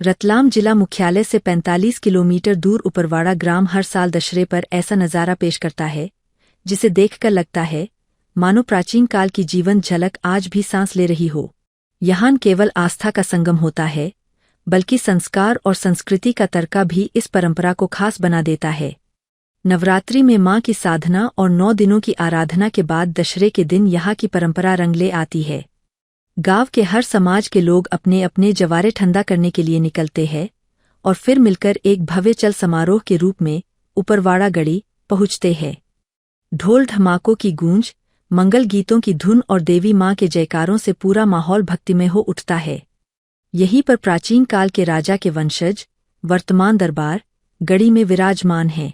रतलाम जिला मुख्यालय से 45 किलोमीटर दूर उपरवाड़ा ग्राम हर साल दशहरे पर ऐसा नज़ारा पेश करता है जिसे देखकर लगता है मानो प्राचीन काल की जीवन झलक आज भी सांस ले रही हो। यहाँ केवल आस्था का संगम होता है बल्कि संस्कार और संस्कृति का तड़का भी इस परंपरा को खास बना देता है। नवरात्रि में मां की साधना और 9 दिनों की आराधना के बाद दशहरे के दिन यहाँ की परंपरा रंग ले आती है। गांव के हर समाज के लोग अपने अपने जवारे ठंडा करने के लिए निकलते हैं और फिर मिलकर एक भव्य चल समारोह के रूप में उपरवाड़ा गढ़ी पहुँचते हैं। ढोल धमाकों की गूंज, मंगल गीतों की धुन और देवी मां के जयकारों से पूरा माहौल भक्तिमय हो उठता है। यहीं पर प्राचीन काल के राजा के वंशज वर्तमान दरबार गढ़ी में विराजमान हैं।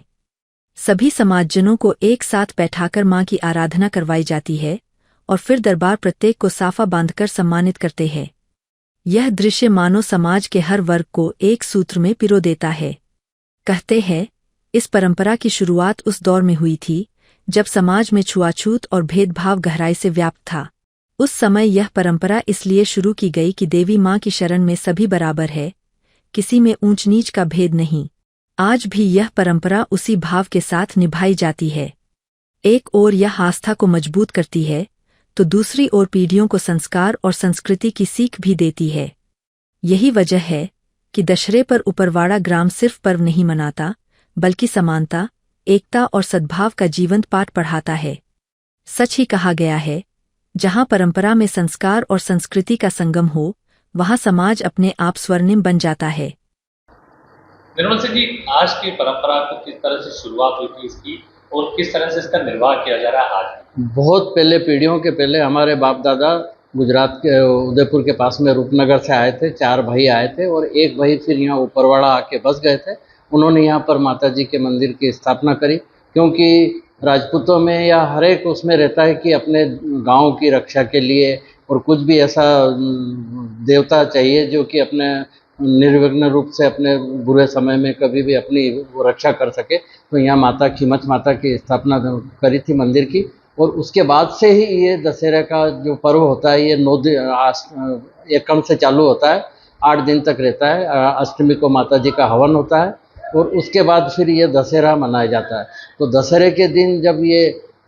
सभी समाजजनों को एक साथ बैठाकर मां की आराधना करवाई जाती है और फिर दरबार प्रत्येक को साफा बांधकर सम्मानित करते हैं। यह दृश्य मानो समाज के हर वर्ग को एक सूत्र में पिरो देता है। कहते हैं इस परंपरा की शुरुआत उस दौर में हुई थी जब समाज में छुआछूत और भेदभाव गहराई से व्याप्त था। उस समय यह परंपरा इसलिए शुरू की गई कि देवी मां की शरण में सभी बराबर है, किसी में ऊंच नीच का भेद नहीं। आज भी यह परंपरा उसी भाव के साथ निभाई जाती है। एक ओर यह आस्था को मजबूत करती है तो दूसरी ओर पीढ़ियों को संस्कार और संस्कृति की सीख भी देती है। यही वजह है कि दशहरे पर उपरवाड़ा ग्राम सिर्फ पर्व नहीं मनाता बल्कि समानता, एकता और सद्भाव का जीवंत पाठ पढ़ाता है। सच ही कहा गया है, जहाँ परंपरा में संस्कार और संस्कृति का संगम हो वहाँ समाज अपने आप स्वर्णिम बन जाता है। निर्मल सिंह जी, आज की परंपरा को किस तरह से शुरुआत हुई थी इसकी और किस तरह से इसका निर्वाह किया जा रहा है आज? बहुत पहले, पीढ़ियों के पहले हमारे बाप दादा गुजरात के उदयपुर के पास में रूपनगर से आए थे। 4 भाई आए थे और एक भाई फिर यहाँ उपरवाड़ा आके बस गए थे। उन्होंने यहाँ पर माता जी के मंदिर की स्थापना करी, क्योंकि राजपूतों में या हर एक उसमें रहता है कि अपने गांव की रक्षा के लिए और कुछ भी ऐसा देवता चाहिए जो कि अपने निर्विघ्न रूप से अपने बुरे समय में कभी भी अपनी रक्षा कर सके। तो यहाँ माता खीमच माता की स्थापना करी थी मंदिर की। और उसके बाद से ही ये दशहरा का जो पर्व होता है ये 9 दिन एकम से चालू होता है, 8 दिन तक रहता है। अष्टमी को माता जी का हवन होता है और उसके बाद फिर ये दशहरा मनाया जाता है। तो दशहरे के दिन जब ये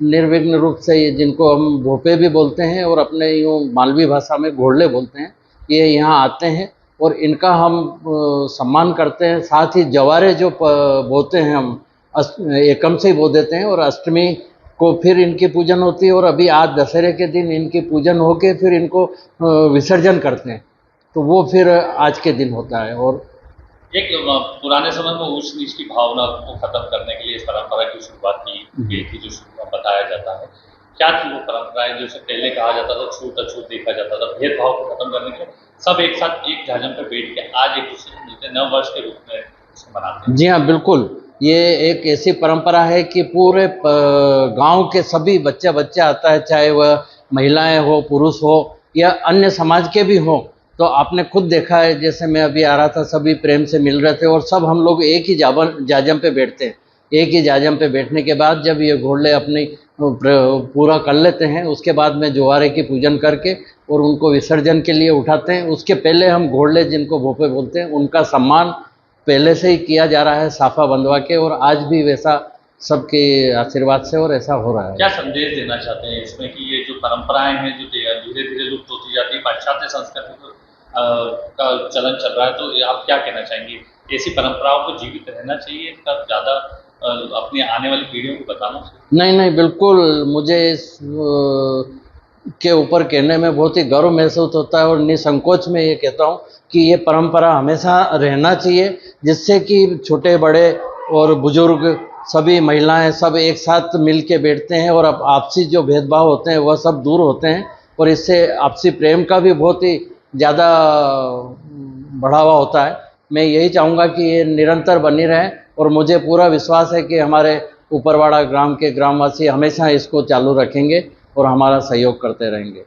निर्विघ्न रूप से, ये जिनको हम भोपे भी बोलते हैं और अपने यूँ मालवी भाषा में घोड़ले बोलते हैं, ये यहाँ आते हैं और इनका हम सम्मान करते हैं। साथ ही जवारे जो बोते हैं हम एकम से ही बो देते हैं और अष्टमी को फिर इनकी पूजन होती है और अभी आज दशहरे के दिन इनकी पूजन होके फिर इनको विसर्जन करते हैं। तो वो फिर आज के दिन होता है। और एक पुराने समय में ऊंच नीच की भावना को खत्म करने के लिए इस परंपरा की शुरुआत की गई थी, जो बताया जाता है। क्या थी वो परंपराएं? जैसे पहले कहा जाता था छूट अछूत देखा जाता था, भेदभाव को खत्म करने के लिए सब एक साथ एक झाजम पर बैठ के आज एक दूसरे से मिलते नव वर्ष के रूप में इसको मनाते हैं। जी हाँ, बिल्कुल। ये एक ऐसी परंपरा है कि पूरे गांव के सभी बच्चे आता है, चाहे वह महिलाएं हो, पुरुष हो या अन्य समाज के भी हो। तो आपने खुद देखा है, जैसे मैं अभी आ रहा था, सभी प्रेम से मिल रहे थे और सब हम लोग एक ही जाजम पे बैठते हैं। एक ही जाजम पे बैठने के बाद जब ये घोड़ले अपनी पूरा कर लेते हैं, उसके बाद में जोवारे की पूजन करके और उनको विसर्जन के लिए उठाते हैं। उसके पहले हम घोड़ले, जिनको भोपे बोलते हैं, उनका सम्मान पहले से ही किया जा रहा है साफा बंधवा के, और आज भी वैसा सबके आशीर्वाद से और ऐसा हो रहा है। क्या संदेश देना चाहते हैं इसमें कि ये जो परंपराएं हैं जो धीरे धीरे लुप्त होती जाती है, पाश्चात्य संस्कृति का चलन चल रहा है, तो आप क्या कहना चाहेंगे? ऐसी परंपराओं को जीवित रहना चाहिए, तब ज़्यादा अपनी आने वाली पीढ़ियों को बताना चाहिए? नहीं, बिल्कुल। मुझे इस के ऊपर कहने में बहुत ही गर्व महसूस होता है और निसंकोच में ये कहता हूँ कि ये परंपरा हमेशा रहना चाहिए, जिससे कि छोटे बड़े और बुजुर्ग सभी महिलाएं सब एक साथ मिल के बैठते हैं और अब आपसी जो भेदभाव होते हैं वह सब दूर होते हैं और इससे आपसी प्रेम का भी बहुत ही ज़्यादा बढ़ावा होता है। मैं यही चाहूँगा कि ये निरंतर बनी रहे और मुझे पूरा विश्वास है कि हमारे उपरवाड़ा ग्राम के ग्रामवासी हमेशा इसको चालू रखेंगे और हमारा सहयोग करते रहेंगे।